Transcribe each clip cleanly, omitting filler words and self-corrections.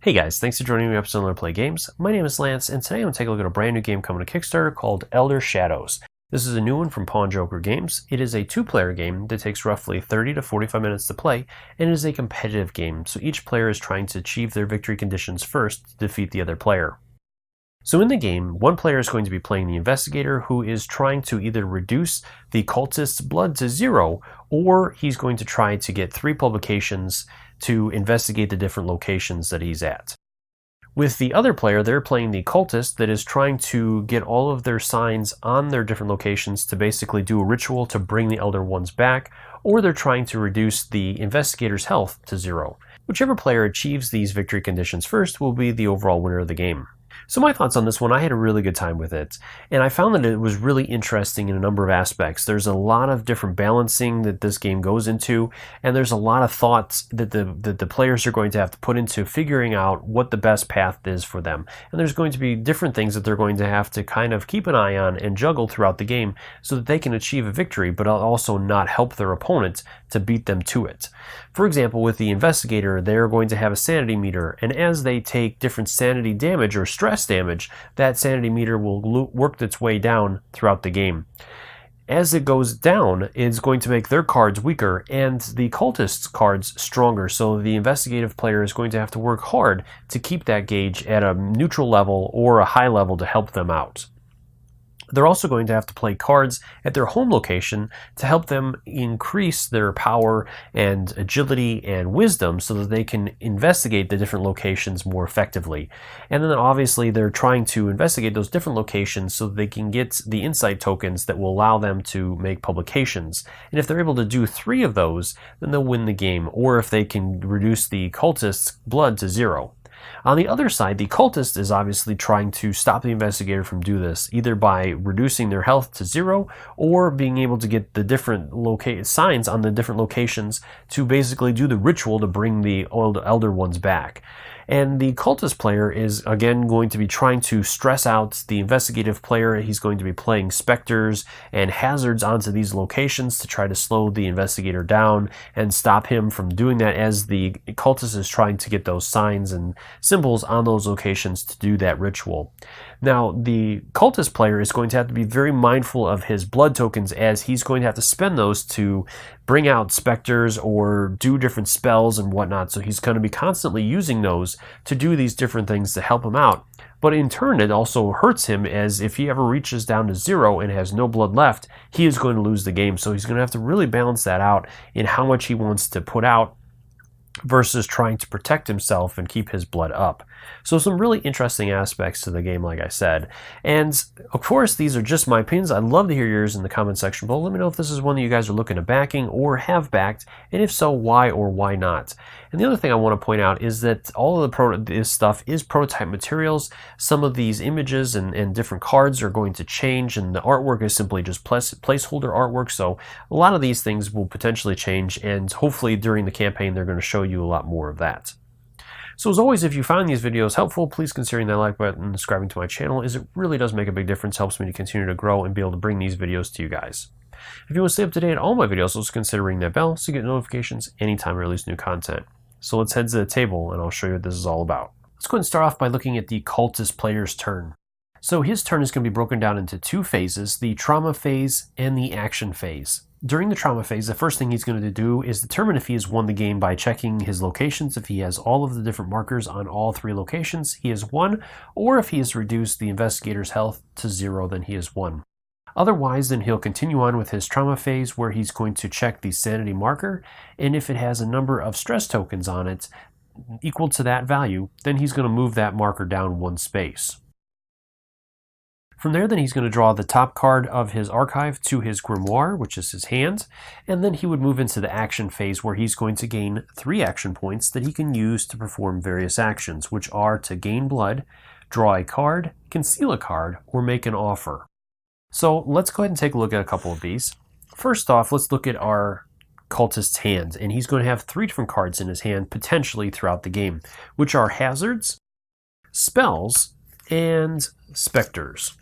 Hey guys, thanks for joining me on episode of Learn to Play Games. My name is Lance, and today I'm going to take a look at a brand new game coming to Kickstarter called Elder Shadows. This is a new one from Pawn Joker Games. It is a two-player game that takes roughly 30 to 45 minutes to play, and it is a competitive game, so each player is trying to achieve their victory conditions first to defeat the other player. So in the game, one player is going to be playing the Investigator, who is trying to either reduce the Cultist's blood to 0, or he's going to try to get 3 publications to investigate the different locations that he's at. With the other player, they're playing the Cultist that is trying to get all of their signs on their different locations to basically do a ritual to bring the Elder Ones back, or they're trying to reduce the Investigator's health to 0. Whichever player achieves these victory conditions first will be the overall winner of the game. So my thoughts on this one, I had a really good time with it, and I found that it was really interesting in a number of aspects. There's a lot of different balancing that this game goes into, and there's a lot of thoughts that the players are going to have to put into figuring out what the best path is for them. And there's going to be different things that they're going to have to kind of keep an eye on and juggle throughout the game so that they can achieve a victory, but also not help their opponent to beat them to it. For example, with the Investigator, they're going to have a sanity meter, and as they take different sanity damage or stress damage, that sanity meter will work its way down throughout the game. As it goes down, it's going to make their cards weaker and the Cultist's cards stronger, so the investigative player is going to have to work hard to keep that gauge at a neutral level or a high level to help them out. They're also going to have to play cards at their home location to help them increase their power and agility and wisdom so that they can investigate the different locations more effectively. And then obviously they're trying to investigate those different locations so that they can get the insight tokens that will allow them to make publications. And if they're able to do 3 of those, then they'll win the game, or if they can reduce the Cultist's blood to 0. On the other side, the Cultist is obviously trying to stop the Investigator from doing this, either by reducing their health to 0 or being able to get the different signs on the different locations to basically do the ritual to bring the Elder Ones back. And the Cultist player is again going to be trying to stress out the investigative player. He's going to be playing specters and hazards onto these locations to try to slow the Investigator down and stop him from doing that, as the Cultist is trying to get those signs and symbols on those locations to do that ritual. Now, the Cultist player is going to have to be very mindful of his blood tokens, as he's going to have to spend those to bring out specters or do different spells and whatnot. So he's going to be constantly using those to do these different things to help him out. But in turn, it also hurts him, as if he ever reaches down to 0 and has no blood left, he is going to lose the game. So he's going to have to really balance that out in how much he wants to put out versus trying to protect himself and keep his blood up. So some really interesting aspects to the game, like I said. And of course, these are just my opinions. I'd love to hear yours in the comment section below. Let me know if this is one that you guys are looking at backing or have backed, and if so, why or why not. And the other thing I want to point out is that all of this stuff is prototype materials. Some of these images and different cards are going to change, and the artwork is simply just placeholder artwork. So a lot of these things will potentially change, and hopefully during the campaign they're going to show you a lot more of that. So as always, if you found these videos helpful, please consider that like button and subscribing to my channel, as it really does make a big difference, helps me to continue to grow and be able to bring these videos to you guys. If you want to stay up to date on all my videos, also consider ringing that bell so you get notifications anytime I release new content. So let's head to the table and I'll show you what this is all about. Let's go ahead and start off by looking at the Cultist player's turn. So his turn is going to be broken down into 2 phases, the trauma phase and the action phase. During the trauma phase, the first thing he's going to do is determine if he has won the game by checking his locations. If he has all of the different markers on all 3 locations, he has won, or if he has reduced the Investigator's health to 0, then he has won. Otherwise, then he'll continue on with his trauma phase, where he's going to check the sanity marker, and if it has a number of stress tokens on it equal to that value, then he's going to move that marker down 1 space. From there, then he's going to draw the top card of his archive to his grimoire, which is his hand, and then he would move into the action phase, where he's going to gain 3 action points that he can use to perform various actions, which are to gain blood, draw a card, conceal a card, or make an offer. So let's go ahead and take a look at a couple of these. First off, let's look at our Cultist's hand, and he's going to have 3 different cards in his hand potentially throughout the game, which are hazards, spells, and specters.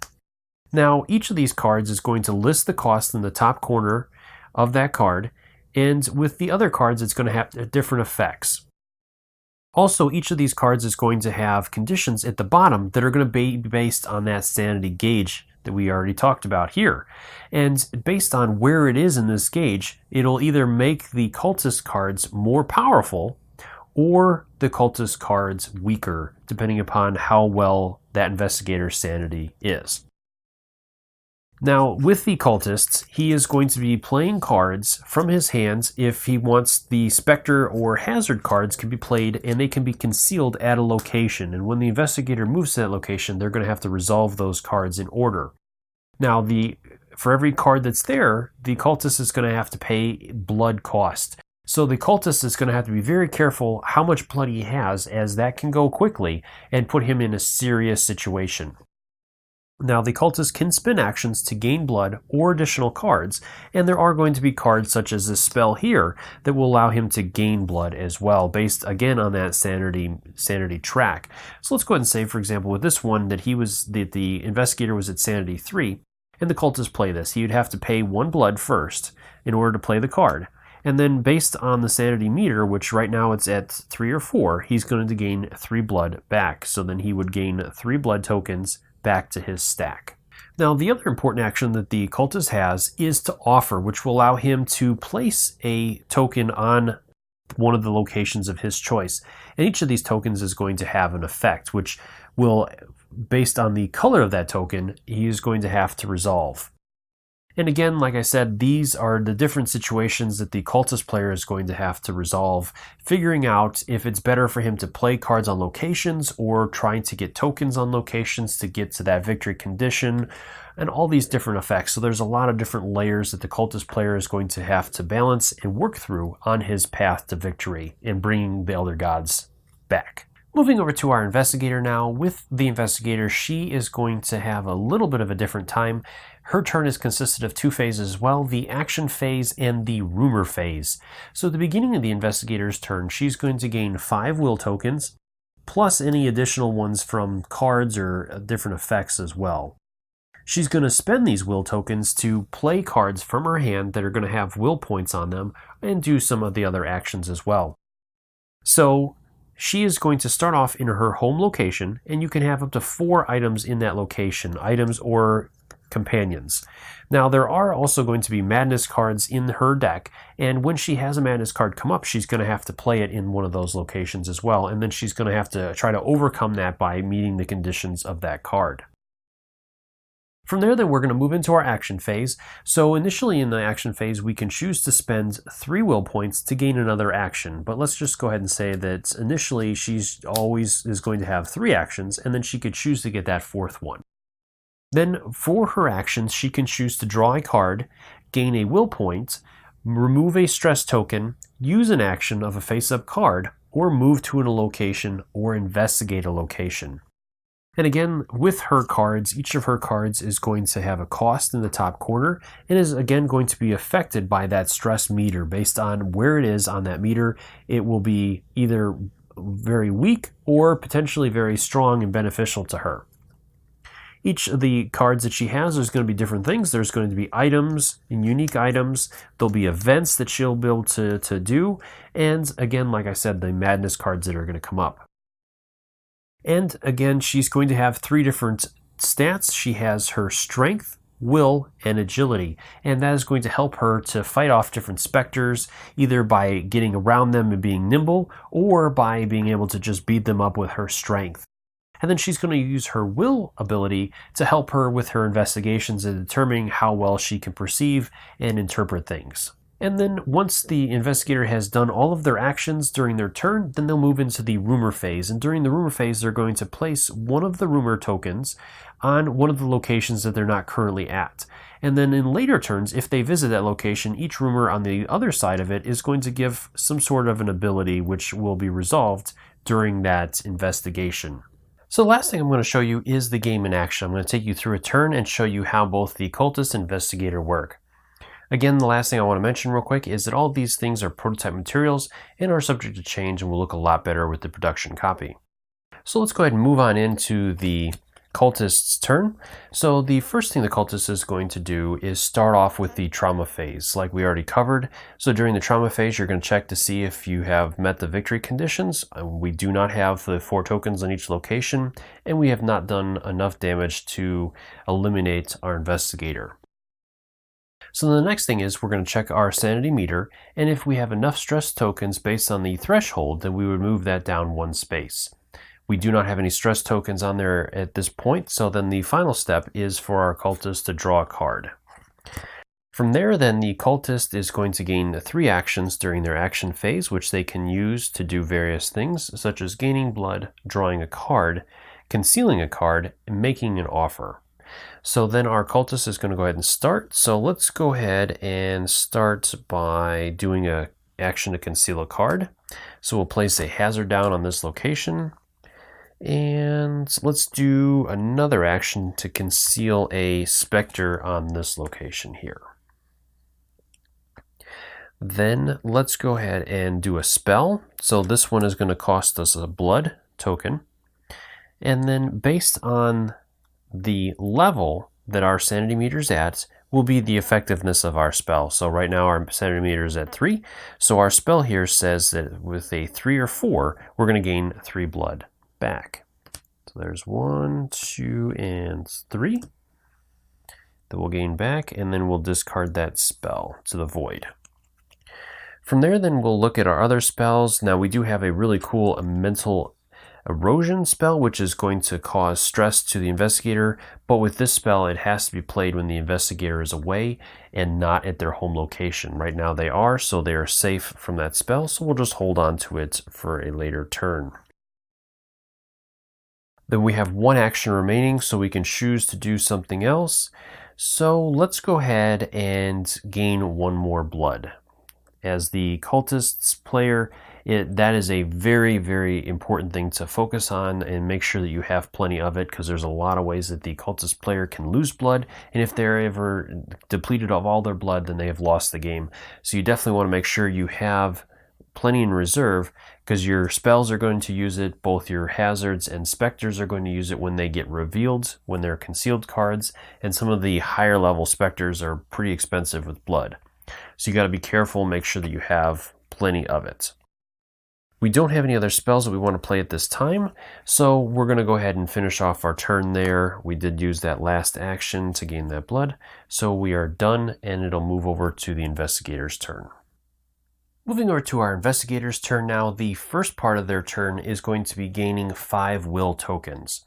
Now, each of these cards is going to list the cost in the top corner of that card, and with the other cards, it's going to have different effects. Also, each of these cards is going to have conditions at the bottom that are going to be based on that sanity gauge that we already talked about here. And based on where it is in this gauge, it'll either make the cultist cards more powerful or the cultist cards weaker, depending upon how well that investigator's sanity is. Now, with the cultists, he is going to be playing cards from his hands. If he wants, the Spectre or Hazard cards can be played, and they can be concealed at a location. And when the investigator moves to that location, they're going to have to resolve those cards in order. Now, for every card that's there, the cultist is going to have to pay blood cost. So the cultist is going to have to be very careful how much blood he has, as that can go quickly and put him in a serious situation. Now, the cultist can spend actions to gain blood or additional cards, and there are going to be cards such as this spell here that will allow him to gain blood as well, based again on that sanity track. So let's go ahead and say, for example, with this one that the investigator was at sanity 3, and the cultist play this. He would have to pay 1 blood first in order to play the card. And then based on the sanity meter, which right now it's at 3 or 4, he's going to gain 3 blood back. So then he would gain 3 blood tokens back to his stack. Now, the other important action that the cultist has is to offer, which will allow him to place a token on one of the locations of his choice. And each of these tokens is going to have an effect, which will, based on the color of that token, he is going to have to resolve. And again, like I said, these are the different situations that the cultist player is going to have to resolve, figuring out if it's better for him to play cards on locations or trying to get tokens on locations to get to that victory condition, and all these different effects. So there's a lot of different layers that the cultist player is going to have to balance and work through on his path to victory and bringing the Elder Gods back. Moving over to our investigator now. With the investigator, she is going to have a little bit of a different time. Her turn is consisted of 2 phases as well, the action phase and the rumor phase. So at the beginning of the investigator's turn, she's going to gain 5 will tokens, plus any additional ones from cards or different effects as well. She's going to spend these will tokens to play cards from her hand that are going to have will points on them and do some of the other actions as well. So she is going to start off in her home location, and you can have up to 4 items in that location, items or companions. Now, there are also going to be madness cards in her deck, and when she has a madness card come up, she's going to have to play it in one of those locations as well, and then she's going to have to try to overcome that by meeting the conditions of that card. From there, then, we're going to move into our action phase. So initially in the action phase, we can choose to spend 3 will points to gain another action. But let's just go ahead and say that initially she's always is going to have 3 actions, and then she could choose to get that 4th one. Then for her actions, she can choose to draw a card, gain a will point, remove a stress token, use an action of a face-up card, or move to a location or investigate a location. And again, with her cards, each of her cards is going to have a cost in the top corner and is again going to be affected by that stress meter. Based on where it is on that meter, it will be either very weak or potentially very strong and beneficial to her. Each of the cards that she has, there's going to be different things. There's going to be items and unique items. There'll be events that she'll be able to do. And again, like I said, the madness cards that are going to come up. And again, she's going to have 3 different stats. She has her strength, will, and agility. And that is going to help her to fight off different specters, either by getting around them and being nimble, or by being able to just beat them up with her strength. And then she's going to use her will ability to help her with her investigations and determining how well she can perceive and interpret things. And then once the investigator has done all of their actions during their turn, then they'll move into the rumor phase. And during the rumor phase, they're going to place one of the rumor tokens on one of the locations that they're not currently at. And then in later turns, if they visit that location, each rumor on the other side of it is going to give some sort of an ability which will be resolved during that investigation. So the last thing I'm going to show you is the game in action. I'm going to take you through a turn and show you how both the Cultist and Investigator work. Again, the last thing I want to mention real quick is that all of these things are prototype materials and are subject to change and will look a lot better with the production copy. So let's go ahead and move on into the Cultist's turn. So the first thing the Cultist is going to do is start off with the trauma phase, like we already covered. So during the trauma phase, you're going to check to see if you have met the victory conditions. We do not have the 4 tokens on each location, and we have not done enough damage to eliminate our investigator. So the next thing is we're going to check our sanity meter, and if we have enough stress tokens based on the threshold, then we would move that down 1 space. We do not have any stress tokens on there at this point, so then the final step is for our cultist to draw a card. From there, then, the cultist is going to gain 3 actions during their action phase, which they can use to do various things, such as gaining blood, drawing a card, concealing a card, and making an offer. So then our cultist is going to go ahead and start. So let's go ahead and start by doing an action to conceal a card. So we'll place a hazard down on this location. And let's do another action to conceal a specter on this location here. Then let's go ahead and do a spell. So this one is going to cost us a blood token. And then based on the level that our sanity meter is at will be the effectiveness of our spell. So right now our sanity meter is at 3. So our spell here says that with a 3 or 4, we're going to gain 3 blood back. So there's 1, 2, and 3 that we'll gain back, and then we'll discard that spell to the void. From there, then we'll look at our other spells. Now we do have a really cool mental erosion spell, which is going to cause stress to the investigator, but with this spell it has to be played when the investigator is away and not at their home location. Right now they are, so they are safe from that spell, so we'll just hold on to it for a later turn. Then we have 1 action remaining, so we can choose to do something else. So let's go ahead and gain 1 more blood. As the cultist's player, that is a very, very important thing to focus on and make sure that you have plenty of it, because there's a lot of ways that the cultist player can lose blood, and if they're ever depleted of all their blood, then they have lost the game. So you definitely want to make sure you have plenty in reserve, because your spells are going to use it, both your hazards and specters are going to use it when they get revealed, when they're concealed cards, and some of the higher level specters are pretty expensive with blood. So you got to be careful and make sure that you have plenty of it. We don't have any other spells that we want to play at this time, so we're going to go ahead and finish off our turn there. We did use that last action to gain that blood, so we are done, and it'll move over to the investigator's turn. Moving over to our investigator's turn now, the first part of their turn is going to be gaining 5 will tokens.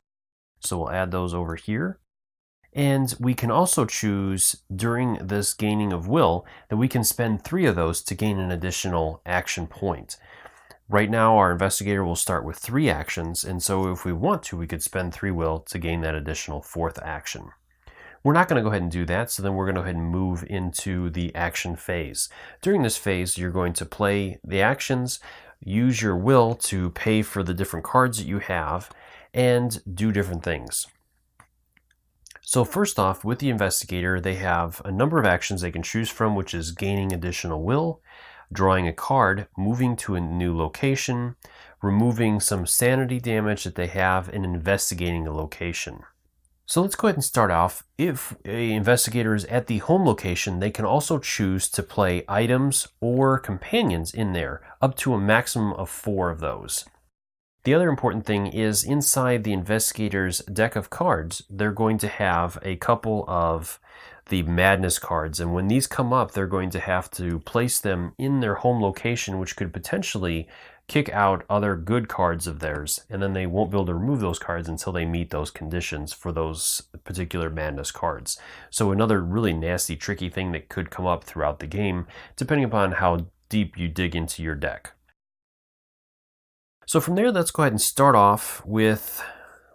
So we'll add those over here. And we can also choose during this gaining of will that we can spend 3 of those to gain an additional action point. Right now our investigator will start with 3 actions, and so if we want to, we could spend 3 will to gain that additional 4th action. We're not going to go ahead and do that, so then we're going to go ahead and move into the action phase. During this phase, you're going to play the actions, use your will to pay for the different cards that you have, and do different things. So first off, with the investigator, they have a number of actions they can choose from, which is gaining additional will, drawing a card, moving to a new location, removing some sanity damage that they have, and investigating a location. So let's go ahead and start off. If an investigator is at the home location, they can also choose to play items or companions in there, up to a maximum of 4 of those. The other important thing is inside the investigator's deck of cards, they're going to have a couple of the madness cards, and when these come up, they're going to have to place them in their home location, which could potentially kick out other good cards of theirs, and then they won't be able to remove those cards until they meet those conditions for those particular madness cards. So another really nasty, tricky thing that could come up throughout the game, depending upon how deep you dig into your deck. So from there, let's go ahead and start off with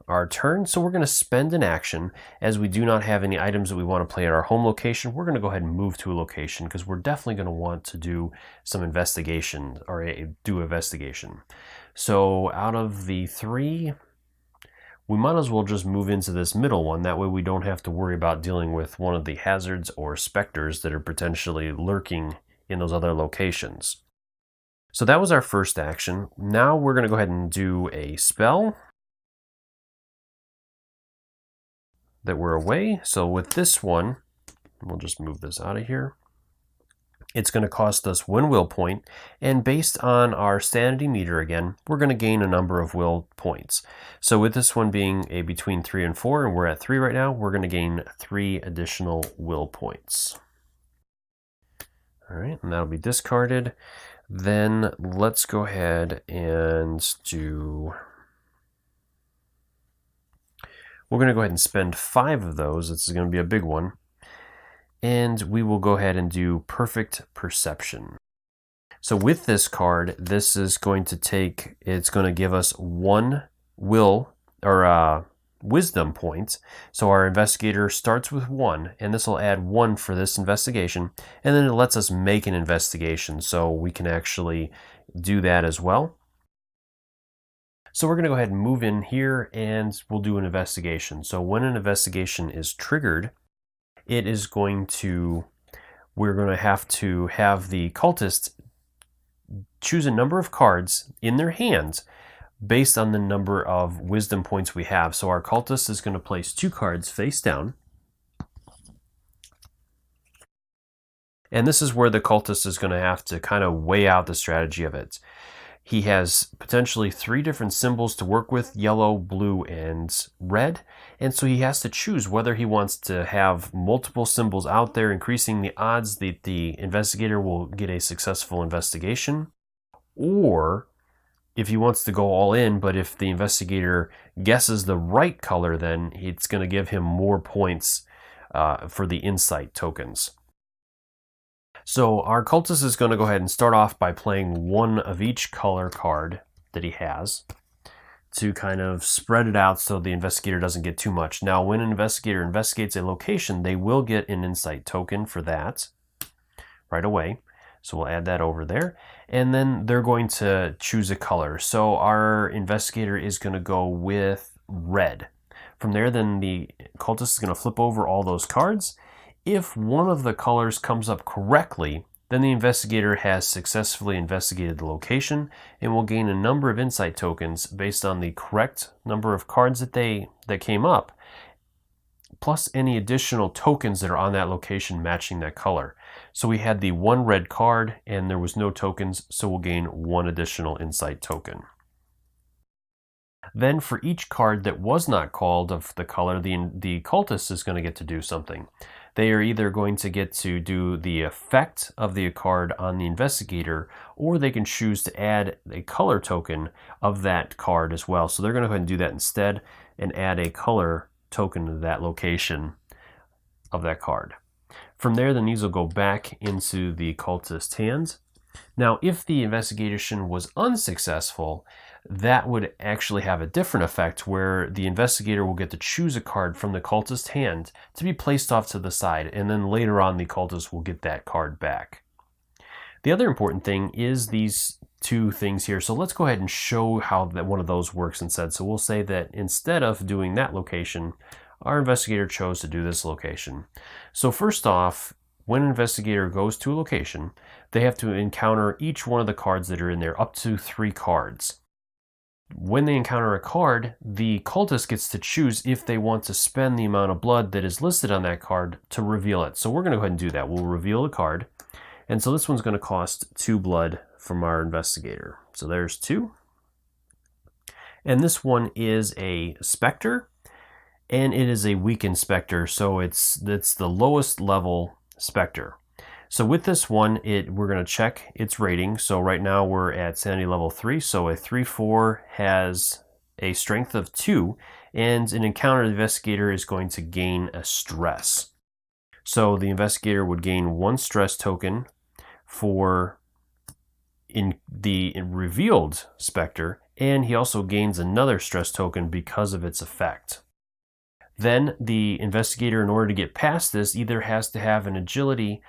our turn. So we're going to spend an action. As we do not have any items that we want to play at our home location, we're going to go ahead and move to a location, because we're definitely going to want to do some investigation, or do investigation. So out of the 3, we might as well just move into this middle one. That way we don't have to worry about dealing with one of the hazards or specters that are potentially lurking in those other locations. So that was our first action. Now we're going to go ahead and do a spell. that we're away. So with this one, we'll just move this out of here. It's going to cost us 1 will point, and based on our sanity meter again, we're going to gain a number of will points. So with this one being a between 3 and 4, and we're at 3 right now, we're going to gain 3 additional will points. All right, and that'll be discarded. Then let's go ahead and we're going to go ahead and spend 5 of those. This is going to be a big one. And we will go ahead and do Perfect Perception. So with this card, this is going to it's going to give us 1 will or wisdom point. So our investigator starts with 1, and this will add 1 for this investigation, and then it lets us make an investigation, so we can actually do that as well. So we're going to go ahead and move in here, and we'll do an investigation. So when an investigation is triggered, it is going to, we're going to have the cultist choose a number of cards in their hands based on the number of wisdom points we have. So our cultist is going to place 2 cards face down. And this is where the cultist is going to have to kind of weigh out the strategy of it. He has potentially 3 different symbols to work with, yellow, blue, and red. And so he has to choose whether he wants to have multiple symbols out there, increasing the odds that the investigator will get a successful investigation. Or if he wants to go all in, but if the investigator guesses the right color, then it's going to give him more points for the insight tokens. So our cultist is going to go ahead and start off by playing 1 of each color card that he has to kind of spread it out so the investigator doesn't get too much. Now, when an investigator investigates a location, they will get an insight token for that right away. So we'll add that over there. And then they're going to choose a color. So our investigator is going to go with red. From there, then the cultist is going to flip over all those cards. If one of the colors comes up correctly, then the investigator has successfully investigated the location and will gain a number of insight tokens based on the correct number of cards that came up, plus any additional tokens that are on that location matching that color. So we had the 1 red card and there was no tokens, so we'll gain 1 additional insight token. Then for each card that was not called of the color, the cultist is going to get to do something. They are either going to get to do the effect of the card on the investigator, or they can choose to add a color token of that card as well. So they're going to go ahead and do that instead and add a color token to that location of that card. From there, then these will go back into the cultist's hands. Now, if the investigation was unsuccessful, that would actually have a different effect where the investigator will get to choose a card from the cultist's hand to be placed off to the side, and then later on the cultist will get that card back. The other important thing is these 2 things here. So let's go ahead and show how that one of those works instead. So we'll say that instead of doing that location, our investigator chose to do this location. So first off, when an investigator goes to a location, they have to encounter each one of the cards that are in there, up to 3 cards. When they encounter a card, the cultist gets to choose if they want to spend the amount of blood that is listed on that card to reveal it. So we're going to go ahead and do that. We'll reveal the card. And so this one's going to cost 2 blood from our investigator. So there's 2. And this one is a Spectre, and it is a weakened Spectre. So it's the lowest level Spectre. So with this one, we're going to check its rating. So right now we're at sanity level 3. So a 3-4 has a strength of 2, and an encounter investigator is going to gain a stress. So the investigator would gain 1 stress token for in the revealed Spectre, and he also gains another stress token because of its effect. Then the investigator, in order to get past this, either has to have an agility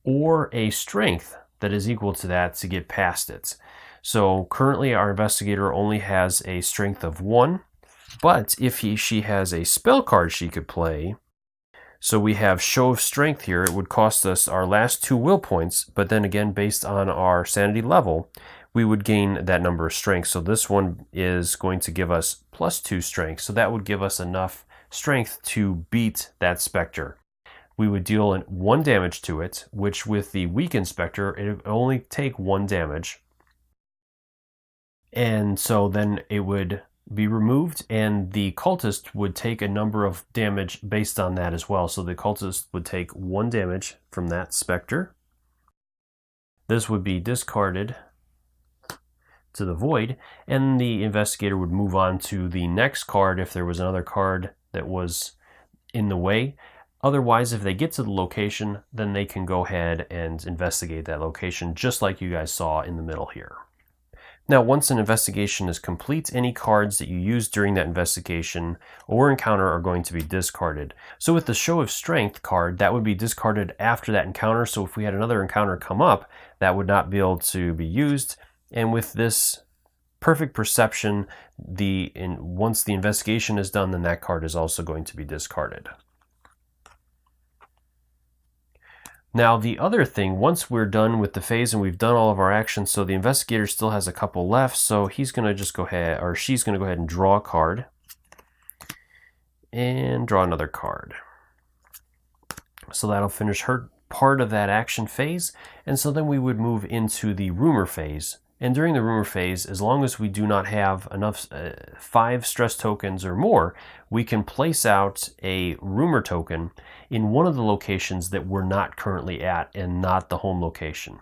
or a strength that is equal to that to get past it. So currently our investigator only has a strength of 1, but if she has a spell card she could play, so we have Show of Strength here, it would cost us our last 2 will points, but then again, based on our sanity level, we would gain that number of strength. So this one is going to give us +2 strength, so that would give us enough strength to beat that specter. We would deal 1 damage to it, which with the weakened specter, it would only take 1 damage. And so then it would be removed, and the cultist would take a number of damage based on that as well. So the cultist would take 1 damage from that specter. This would be discarded to the void, and the investigator would move on to the next card if there was another card that was in the way. Otherwise, if they get to the location, then they can go ahead and investigate that location, just like you guys saw in the middle here. Now, once an investigation is complete, any cards that you use during that investigation or encounter are going to be discarded. So with the Show of Strength card, that would be discarded after that encounter. So if we had another encounter come up, that would not be able to be used. And with this Perfect Perception, once the investigation is done, then that card is also going to be discarded. Now, the other thing, once we're done with the phase and we've done all of our actions, so the investigator still has a couple left, so he's going to just go ahead, or she's going to go ahead and draw a card and draw another card. So that'll finish her part of that action phase, and so then we would move into the rumor phase. And during the rumor phase, as long as we do not have enough 5 stress tokens or more, we can place out a rumor token in one of the locations that we're not currently at and not the home location.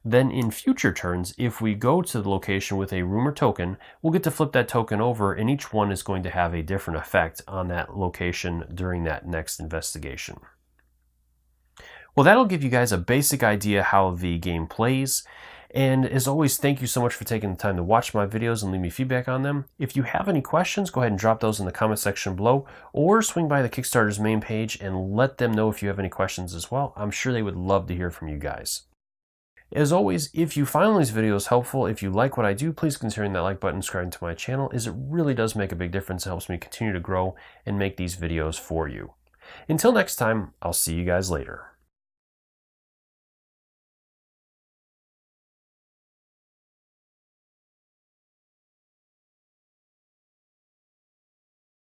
Then in future turns, if we go to the location with a rumor token, we'll get to flip that token over, and each one is going to have a different effect on that location during that next investigation. Well, that'll give you guys a basic idea how the game plays. And as always, thank you so much for taking the time to watch my videos and leave me feedback on them. If you have any questions, go ahead and drop those in the comment section below, or swing by the Kickstarter's main page and let them know if you have any questions as well. I'm sure they would love to hear from you guys. As always, if you find these videos helpful, if you like what I do, please consider hitting that like button and subscribing to my channel, as it really does make a big difference. It helps me continue to grow and make these videos for you. Until next time, I'll see you guys later.